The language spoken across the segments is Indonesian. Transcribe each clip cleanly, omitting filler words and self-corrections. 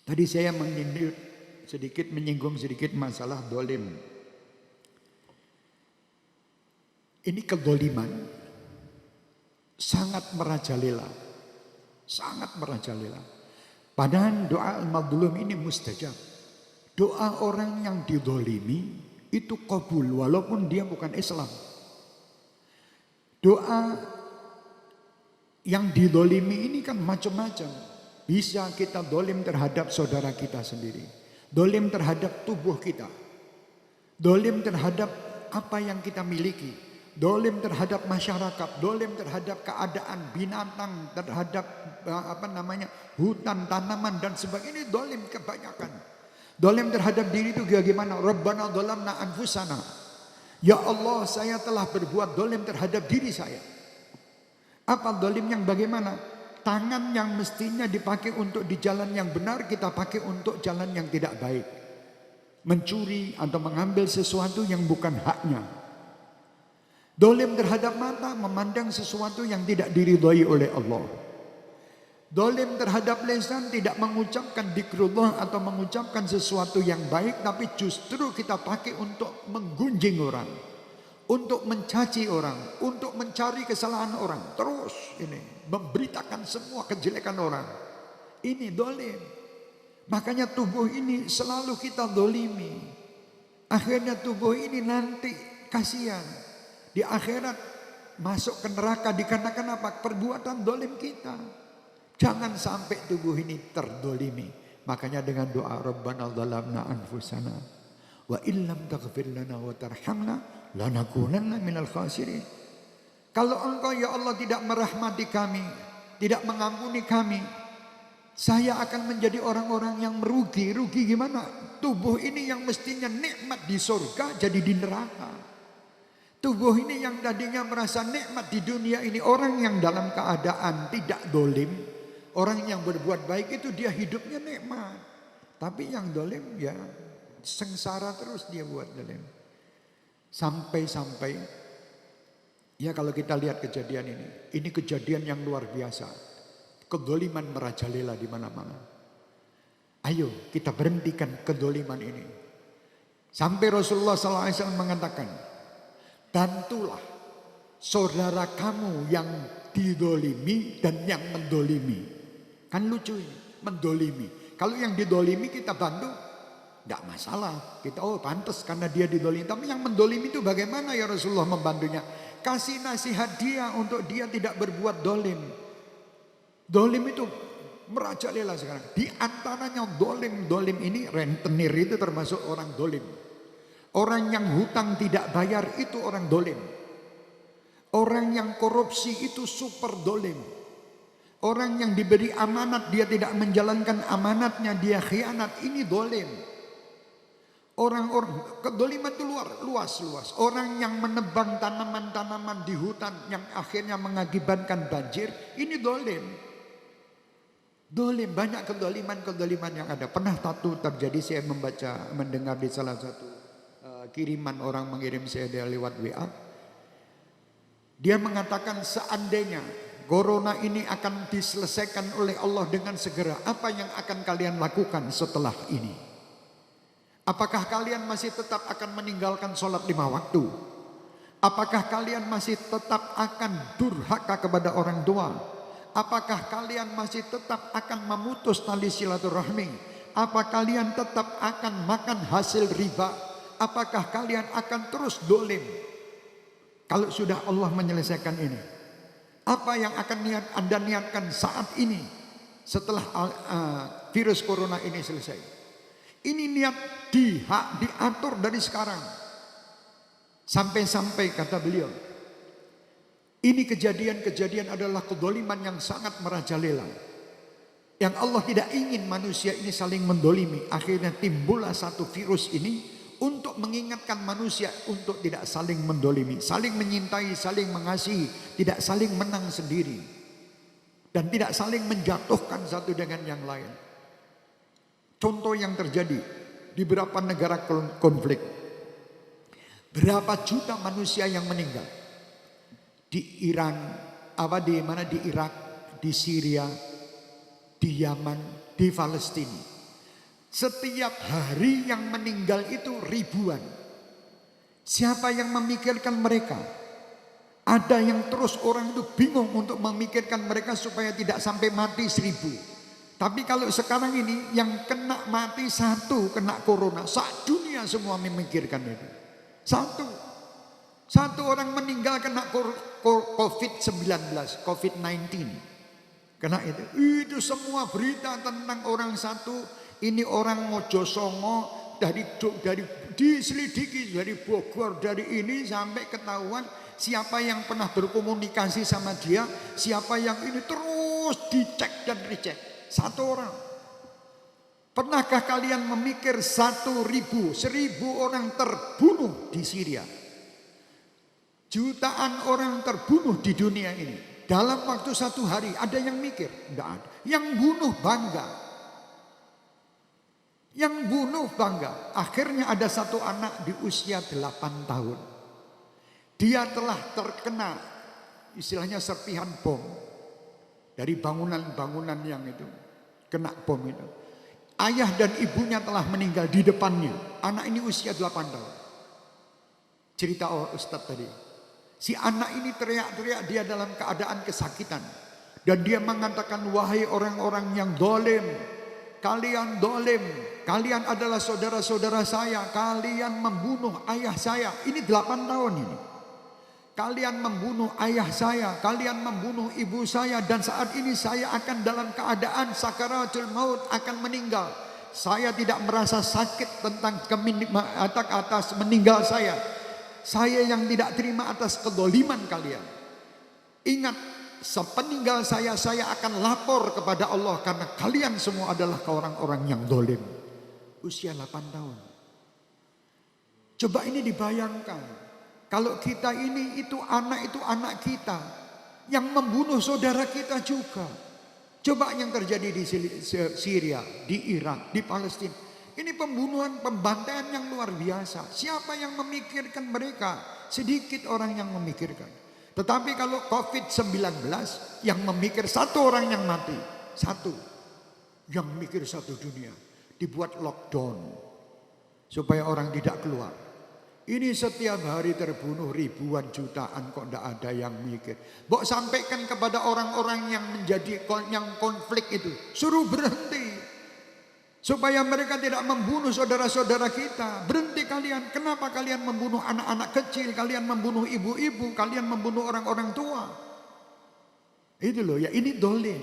Tadi saya menyinggung sedikit masalah dolim. Ini kedoliman sangat merajalela. Sangat merajalela. Padahal doa al-mazlum ini mustajab. Doa orang yang didolimi itu kabul walaupun dia bukan Islam. Doa yang didolimi ini kan macam-macam. Bisa kita dolim terhadap saudara kita sendiri. Dolim terhadap tubuh kita. Dolim terhadap apa yang kita miliki. Dolim terhadap masyarakat. Dolim terhadap keadaan binatang. Terhadap hutan, tanaman dan sebagainya. Ini dolim kebanyakan. Dolim terhadap diri itu bagaimana? Rabbana dolamna anfusana. Ya Allah, saya telah berbuat dolim terhadap diri saya. Apa dolim yang bagaimana? Tangan yang mestinya dipakai untuk di jalan yang benar, kita pakai untuk jalan yang tidak baik. Mencuri atau mengambil sesuatu yang bukan haknya. Dolim terhadap mata, memandang sesuatu yang tidak diridhoi oleh Allah. Dolim terhadap lisan, tidak mengucapkan dzikrullah atau mengucapkan sesuatu yang baik, tapi justru kita pakai untuk menggunjing orang, untuk mencaci orang, untuk mencari kesalahan orang. Terus ini memberitakan semua kejelekan orang. Ini dolim. Makanya tubuh ini selalu kita dolimi. Akhirnya tubuh ini nanti kasihan. Di akhirat masuk ke neraka dikarenakan apa? Perbuatan dolim kita. Jangan sampai tubuh ini terdolimi. Makanya dengan doa Rabbana zalamna anfusana wa illam taghfir lana wa tarhamna lanakunanna minal khasirin. Kalau engkau ya Allah tidak merahmati kami, tidak mengampuni kami, saya akan menjadi orang-orang yang merugi. Rugi gimana? Tubuh ini yang mestinya nikmat di surga jadi di neraka. Tubuh ini yang tadinya merasa nikmat di dunia ini, orang yang dalam keadaan tidak dolim, orang yang berbuat baik itu dia hidupnya nikmat. Tapi yang dolim ya sengsara terus dia buat dolim. Sampai-sampai ya kalau kita lihat kejadian ini kejadian yang luar biasa. Kedoliman merajalela di mana-mana. Ayo kita berhentikan kedoliman ini. Sampai Rasulullah SAW mengatakan, bantulah saudara kamu yang didolimi dan yang mendolimi. Kan lucu ini, mendolimi. Kalau yang didolimi kita bantu, tidak masalah. Kita pantas karena dia didolimi. Tapi yang mendolimi itu bagaimana ya Rasulullah membantunya? Kasih nasihat dia untuk dia tidak berbuat dolim. Dolim itu merajalela sekarang. Di antaranya dolim ini, rentenir itu termasuk orang dolim. Orang yang hutang tidak bayar itu orang dolim. Orang yang korupsi itu super dolim. Orang yang diberi amanat dia tidak menjalankan amanatnya, dia khianat, ini dolim. Orang-orang kedoliman itu luas. Orang yang menebang tanaman-tanaman di hutan yang akhirnya mengakibatkan banjir, ini dolim. Dolim, banyak kedoliman yang ada. Pernah terjadi saya mendengar di salah satu kiriman, orang mengirim saya lewat WA. Dia mengatakan seandainya corona ini akan diselesaikan oleh Allah dengan segera, apa yang akan kalian lakukan setelah ini? Apakah kalian masih tetap akan meninggalkan sholat 5 waktu? Apakah kalian masih tetap akan durhaka kepada orang tua? Apakah kalian masih tetap akan memutus tali silaturahmi? Apa kalian tetap akan makan hasil riba? Apakah kalian akan terus dolim? Kalau sudah Allah menyelesaikan ini, apa yang akan Anda niatkan saat ini setelah virus corona ini selesai? Ini niat diatur dari sekarang. Sampai-sampai kata beliau, ini kejadian-kejadian adalah kedoliman yang sangat merajalela. Yang Allah tidak ingin manusia ini saling mendolimi. Akhirnya timbullah satu virus ini untuk mengingatkan manusia untuk tidak saling mendolimi. Saling menyintai, saling mengasihi, tidak saling menang sendiri. Dan tidak saling menjatuhkan satu dengan yang lain. Contoh yang terjadi di beberapa negara konflik. Berapa juta manusia yang meninggal. Di Iran, di Irak, di Syria, di Yaman, di Palestina. Setiap hari yang meninggal itu ribuan. Siapa yang memikirkan mereka? Ada yang terus orang itu bingung untuk memikirkan mereka supaya tidak sampai mati 1000. Tapi kalau sekarang ini yang kena mati 1, kena corona, sak dunia semua memikirkan itu. Satu orang meninggal kena COVID-19, COVID-19. Kena itu. Itu semua berita tentang orang satu. Ini orang Mojosongo dari diselidiki dari Bogor, dari ini sampai ketahuan siapa yang pernah berkomunikasi sama dia, siapa yang ini terus dicek dan dicek. 1 orang. Pernahkah kalian memikir 1000 orang terbunuh di Syria? Jutaan orang terbunuh di dunia ini. Dalam waktu 1 hari ada yang mikir? Tidak ada. Yang bunuh bangga. Yang bunuh bangga. Akhirnya ada 1 anak di usia 8 tahun. Dia telah terkena istilahnya serpihan bom. Dari bangunan-bangunan yang itu. Kena bom itu. Ayah dan ibunya telah meninggal di depannya. Anak ini usia 8 tahun. Cerita Ustadz tadi. Si anak ini teriak-teriak, dia dalam keadaan kesakitan. Dan dia mengatakan, wahai orang-orang yang dolim. Kalian dolim, kalian adalah saudara-saudara saya, kalian membunuh ayah saya. Ini 8 tahun ini. Kalian membunuh ayah saya, kalian membunuh ibu saya. Dan saat ini saya akan dalam keadaan sakaratul maut, akan meninggal. Saya tidak merasa sakit tentang atas meninggal saya. Saya yang tidak terima atas kedoliman kalian. Ingat, sepeninggal saya akan lapor kepada Allah karena kalian semua adalah orang-orang yang dolim. Usia 8 tahun. Coba ini dibayangkan. Kalau kita ini itu anak kita yang membunuh saudara kita juga. Coba yang terjadi di Syria, di Irak, di Palestina. Ini pembunuhan, pembantaian yang luar biasa. Siapa yang memikirkan mereka? Sedikit orang yang memikirkan. Tetapi kalau COVID-19 yang memikir 1 orang yang mati, 1 yang mikir 1 dunia, dibuat lockdown supaya orang tidak keluar. Ini setiap hari terbunuh ribuan jutaan kok tidak ada yang mikir. Mbok sampaikan kepada orang-orang yang menjadi yang konflik itu, suruh berhenti. Supaya mereka tidak membunuh saudara-saudara kita. Berhenti kalian. Kenapa kalian membunuh anak-anak kecil? Kalian membunuh ibu-ibu. Kalian membunuh orang-orang tua. Itu loh ya, ini dolim.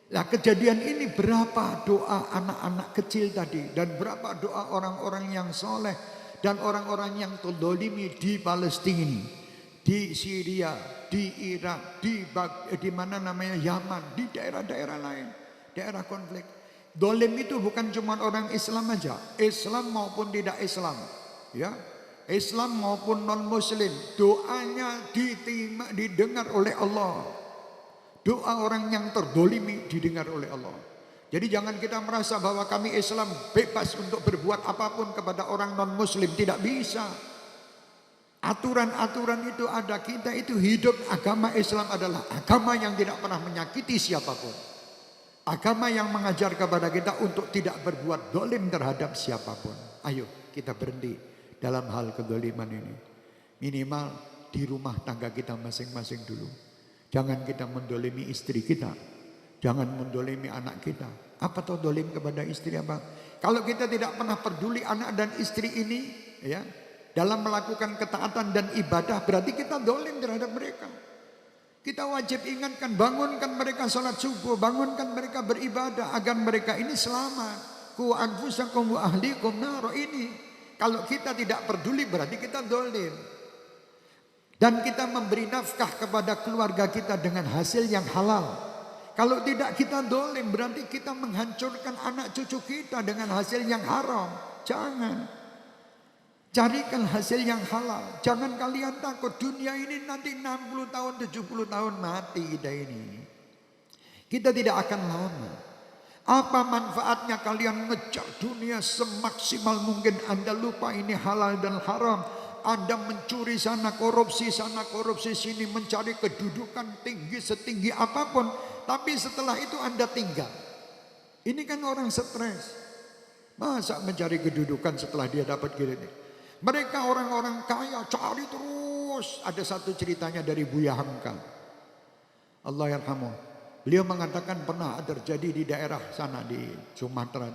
Nah, kejadian ini berapa doa anak-anak kecil tadi. Dan berapa doa orang-orang yang soleh. Dan orang-orang yang terdolimi di Palestina. Di Syria. Di Irak. Di mana namanya Yaman. Di daerah-daerah lain. Daerah konflik. Dolim itu bukan cuma orang Islam aja, Islam maupun tidak Islam, ya, Islam maupun non Muslim, doanya didengar oleh Allah. Doa orang yang terdolimi didengar oleh Allah. Jadi jangan kita merasa bahwa kami Islam bebas untuk berbuat apapun kepada orang non Muslim, tidak bisa. Aturan-aturan itu ada, kita itu hidup agama Islam adalah agama yang tidak pernah menyakiti siapapun. Agama yang mengajar kepada kita untuk tidak berbuat dolim terhadap siapapun. Ayo kita berhenti dalam hal kedoliman ini. Minimal di rumah tangga kita masing-masing dulu. Jangan kita mendolimi istri kita. Jangan mendolimi anak kita. Apa tuh dolim kepada istri apa? Kalau kita tidak pernah peduli anak dan istri ini, ya, dalam melakukan ketaatan dan ibadah, berarti kita dolim terhadap mereka. Kita wajib ingatkan, bangunkan mereka salat subuh, bangunkan mereka beribadah agar mereka ini selamat. Ku anfusakum wa ahlikum nar ini. Kalau kita tidak peduli berarti kita dolim. Dan kita memberi nafkah kepada keluarga kita dengan hasil yang halal. Kalau tidak kita dolim berarti kita menghancurkan anak cucu kita dengan hasil yang haram. Jangan. Carikan hasil yang halal. Jangan kalian takut dunia ini nanti 60 tahun, 70 tahun mati kita ini. Kita tidak akan lama. Apa manfaatnya kalian ngejar dunia semaksimal mungkin? Anda lupa ini halal dan haram. Anda mencuri sana, korupsi sini, mencari kedudukan tinggi setinggi apapun. Tapi setelah itu Anda tinggal. Ini kan orang stres. Masa mencari kedudukan setelah dia dapat gini? Mereka orang-orang kaya cari terus. Ada satu ceritanya dari Buya Hamka. Allah yarhamuh. Beliau mengatakan pernah terjadi di daerah sana di Sumatera.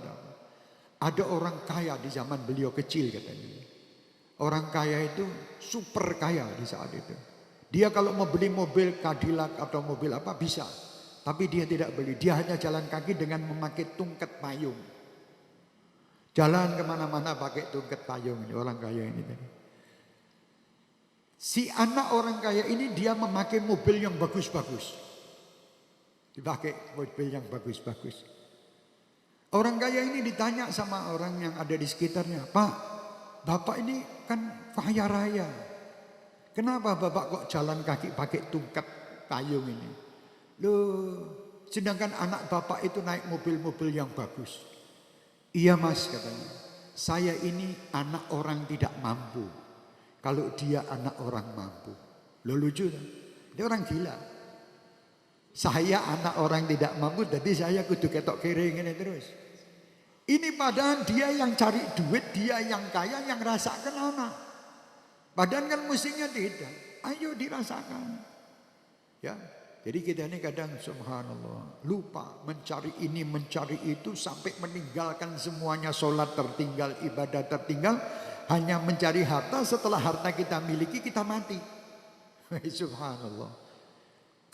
Ada orang kaya di zaman beliau kecil katanya. Orang kaya itu super kaya di saat itu. Dia kalau mau beli mobil Cadillac atau mobil apa bisa. Tapi dia tidak beli. Dia hanya jalan kaki dengan memakai tungket payung. Jalan kemana-mana pakai tungket payung ini orang kaya ini tadi. Si anak orang kaya ini dia memakai mobil yang bagus-bagus. Dipakai mobil yang bagus-bagus. Orang kaya ini ditanya sama orang yang ada di sekitarnya, Pak, Bapak ini kan kaya raya. Kenapa Bapak kok jalan kaki pakai tungket payung ini? Loh, sedangkan anak Bapak itu naik mobil-mobil yang bagus. Iya Mas katanya, saya ini anak orang tidak mampu. Kalau dia anak orang mampu. Loh lucu kan? Dia orang gila. Saya anak orang tidak mampu, jadi saya kudu ketok kiri ini terus. Ini padahal dia yang cari duit, dia yang kaya, yang rasakan anak. Padahal kan mestinya tidak. Ayo dirasakan. Ya. Jadi kita ini kadang subhanallah lupa mencari ini mencari itu sampai meninggalkan semuanya, sholat tertinggal, ibadah tertinggal, hanya mencari harta. Setelah harta kita miliki kita mati. Subhanallah.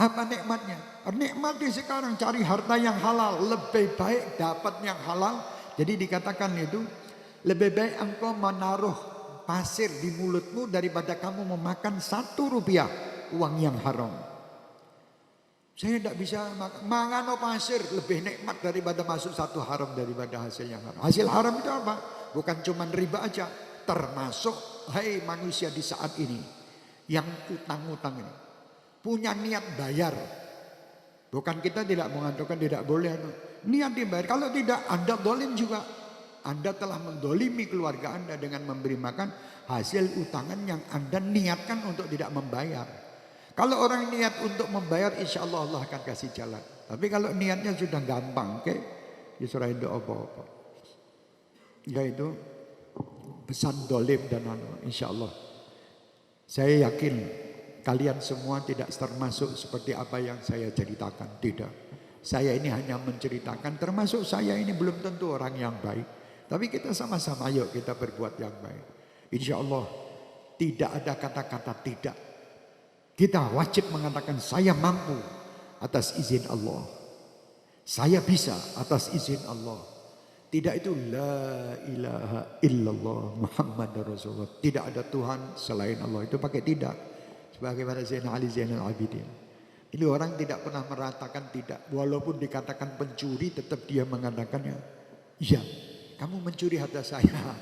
Apa nikmatnya? Nikmatnya sekarang cari harta yang halal, lebih baik dapat yang halal. Jadi dikatakan itu lebih baik engkau menaruh pasir di mulutmu daripada kamu memakan 1 rupiah uang yang haram. Saya tidak bisa mangano pasir lebih nikmat daripada masuk 1 haram daripada hasil yang haram. Hasil haram itu apa? Bukan cuma riba aja, termasuk hai manusia di saat ini yang utang-utang ini punya niat bayar. Bukan kita tidak mengatakan tidak boleh, niat dibayar. Kalau tidak Anda dolim juga. Anda telah mendolimi keluarga Anda dengan memberi makan hasil utangan yang Anda niatkan untuk tidak membayar. Kalau orang niat untuk membayar, insya Allah Allah akan kasih jalan. Tapi kalau niatnya sudah gampang, diserahin doa apa-apa. Yaitu pesan dolim dan insya Allah. Saya yakin kalian semua tidak termasuk seperti apa yang saya ceritakan. Tidak. Saya ini hanya menceritakan, termasuk saya ini belum tentu orang yang baik. Tapi kita sama-sama ayo kita berbuat yang baik. Insya Allah tidak ada kata-kata tidak. Kita wajib mengatakan saya mampu atas izin Allah. Saya bisa atas izin Allah. Tidak itu la ilaha illallah Muhammad Rasulullah. Tidak ada Tuhan selain Allah. Itu pakai tidak. Sebagaimana Zainal Ali Zainal Abidin. Ini orang tidak pernah meratakan tidak. Walaupun dikatakan pencuri tetap dia mengatakannya. Iya, kamu mencuri harta saya.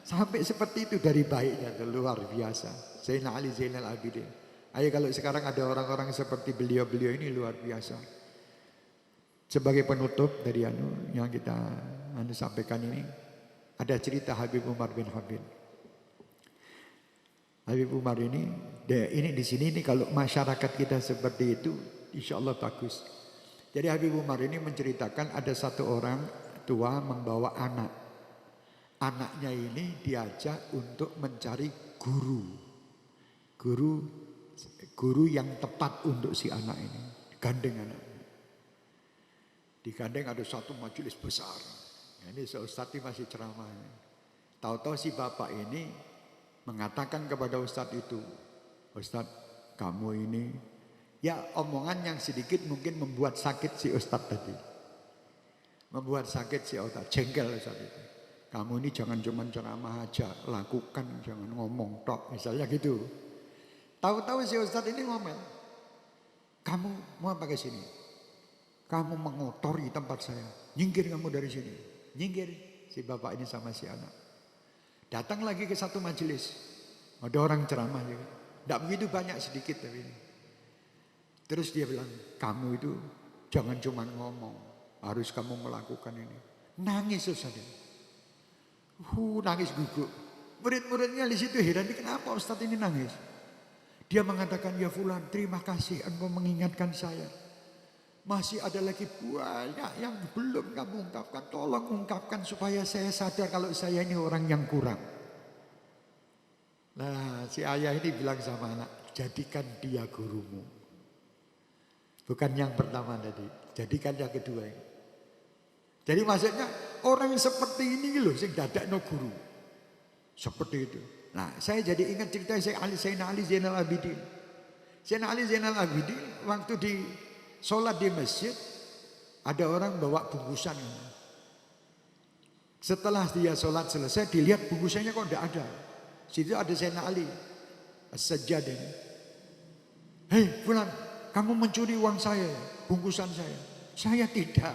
Sampai seperti itu dari baiknya. Luar biasa. Zainal Ali Zainal Abidin. Ayo kalau sekarang ada orang-orang seperti beliau-beliau ini luar biasa. Sebagai penutup dari yang kita sampaikan ini, ada cerita Habib Umar bin Habib. Habib Umar ini di sini kalau masyarakat kita seperti itu, insya Allah bagus. Jadi Habib Umar ini menceritakan ada satu orang tua membawa anak. Anaknya ini diajak untuk mencari guru yang tepat untuk si anak ini. Digandeng anaknya. Digandeng ada satu majelis besar. Ini Ustadz ini masih ceramah. Tahu-tahu si bapak ini mengatakan kepada Ustadz itu, Ustadz kamu ini, ya omongan yang sedikit mungkin membuat sakit si Ustadz tadi. Membuat sakit si Ustadz, jengkel Ustadz itu. Kamu ini jangan cuma ceramah aja, lakukan, jangan ngomong tok, misalnya gitu. Tahu-tahu si Ustadz ini ngomel, kamu mau apa ke sini? Kamu mengotori tempat saya, nyingkir kamu dari sini. Nyingkir si bapak ini sama si anak. Datang lagi ke satu majelis, ada orang ceramah juga. Tidak begitu banyak, sedikit tapi ini. Terus dia bilang, kamu itu jangan cuma ngomong, harus kamu melakukan ini. Nangis Ustadz. Nangis gugup. Murid-muridnya di situ heran, kenapa Ustadz ini nangis? Dia mengatakan, ya Fulan, terima kasih engkau mengingatkan saya. Masih ada lagi banyak yang belum kamu ungkapkan. Tolong ungkapkan supaya saya sadar kalau saya ini orang yang kurang. Nah, si ayah ini bilang sama anak, jadikan dia gurumu. Bukan yang pertama tadi, jadikan yang kedua ini. Jadi maksudnya orang seperti ini loh sing dadakno guru. Seperti itu. Nah, saya jadi ingat cerita Sayyidina Ali Zainal Abidin. Sayyidina Ali Zainal Abidin waktu di sholat di masjid, ada orang bawa bungkusan. Setelah dia sholat selesai, dilihat bungkusannya kok tidak ada. Situ ada Sayyidina Ali As-Sajjad ini. Hei fulan, kamu mencuri uang saya, bungkusan saya. Saya tidak.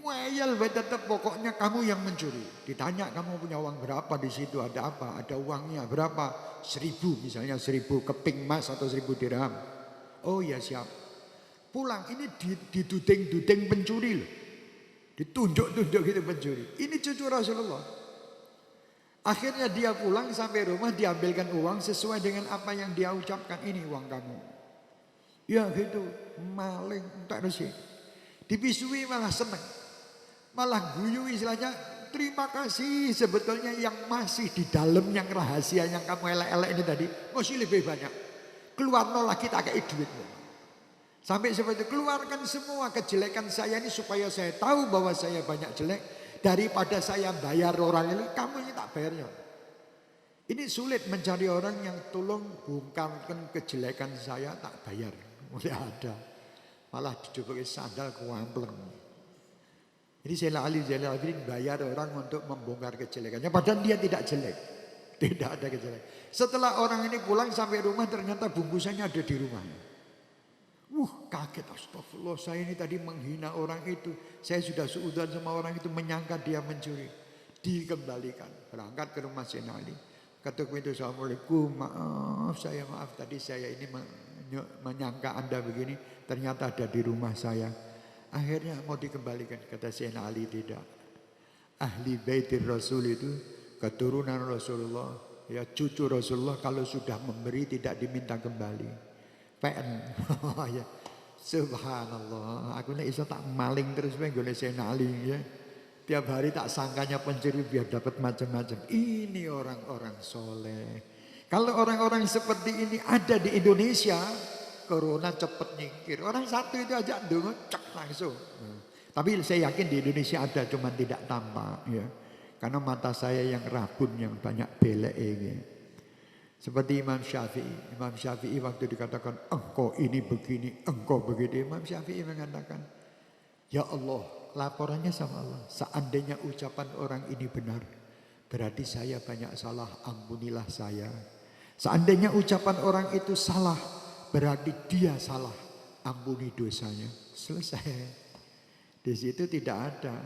Wayal tetap pokoknya kamu yang mencuri. Ditanya kamu punya uang berapa di situ, ada apa? Ada uangnya berapa? 1.000 misalnya, 1.000 keping emas atau 1.000 dirham. Oh ya siap. Pulang ini diduding-duding pencuri loh. Ditunjuk-tunjuk gitu pencuri. Ini cucu Rasulullah. Akhirnya dia pulang sampai rumah diambilkan uang sesuai dengan apa yang dia ucapkan. Ini uang kamu. Ya gitu, maling tak resik. Dipisui malah seneng. Malah guyu istilahnya, terima kasih sebetulnya yang masih di dalam yang rahasia yang kamu elek-elek ini tadi. Masih lebih banyak. Keluar lagi tak kayak duit. Sampai seperti itu, keluarkan semua kejelekan saya ini supaya saya tahu bahwa saya banyak jelek. Daripada saya bayar orang ini, kamu ini tak bayarnya. Ini sulit mencari orang yang tolong bongkarkan kejelekan saya tak bayar. Mulai ada. Malah dicoba sandal kuampleng. Jadi Sayyidina Ali Zainal Abidin bayar orang untuk membongkar kejelekannya. Padahal dia tidak jelek. Tidak ada kejelekan. Setelah orang ini pulang sampai rumah ternyata bungkusannya ada di rumahnya. Kaget, astagfirullah, saya ini tadi menghina orang itu. Saya sudah suudzon sama orang itu, menyangka dia mencuri. Dikembalikan. Berangkat ke rumah Sayyidina Ali. Kata pintu, assalamualaikum, maaf tadi saya ini menyangka Anda begini. Ternyata ada di rumah saya. Akhirnya mau dikembalikan. Kata Sayyidina Ali, tidak. Ahli baitir Rasul itu keturunan Rasulullah, ya cucu Rasulullah, kalau sudah memberi tidak diminta kembali. PN. Ya. Subhanallah. Aku nek iso tak maling terus wae nggone Sayyidina Ali ya. Tiap hari tak sangkanya pencuri biar dapat macam-macam. Ini orang-orang soleh. Kalau orang-orang seperti ini ada di Indonesia, corona cepat nyingkir. Orang satu itu aja ndonga cek langsung. Tapi saya yakin di Indonesia ada, cuman tidak tampak ya. Karena mata saya yang rabun, yang banyak belek ini. Seperti Imam Syafi'i. Imam Syafi'i waktu dikatakan engkau ini begini, engkau begitu, Imam Syafi'i mengatakan, ya Allah, laporannya sama Allah. Seandainya ucapan orang ini benar, berarti saya banyak salah, ampunilah saya. Seandainya ucapan orang itu salah, berarti dia salah, ampuni dosanya. Selesai. Di situ tidak ada,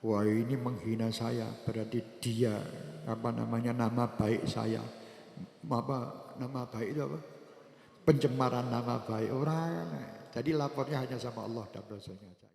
wah ini menghina saya, berarti dia nama baik saya. Nama baik itu apa? Pencemaran nama baik orang. Jadi lapornya hanya sama Allah dan Rasulnya.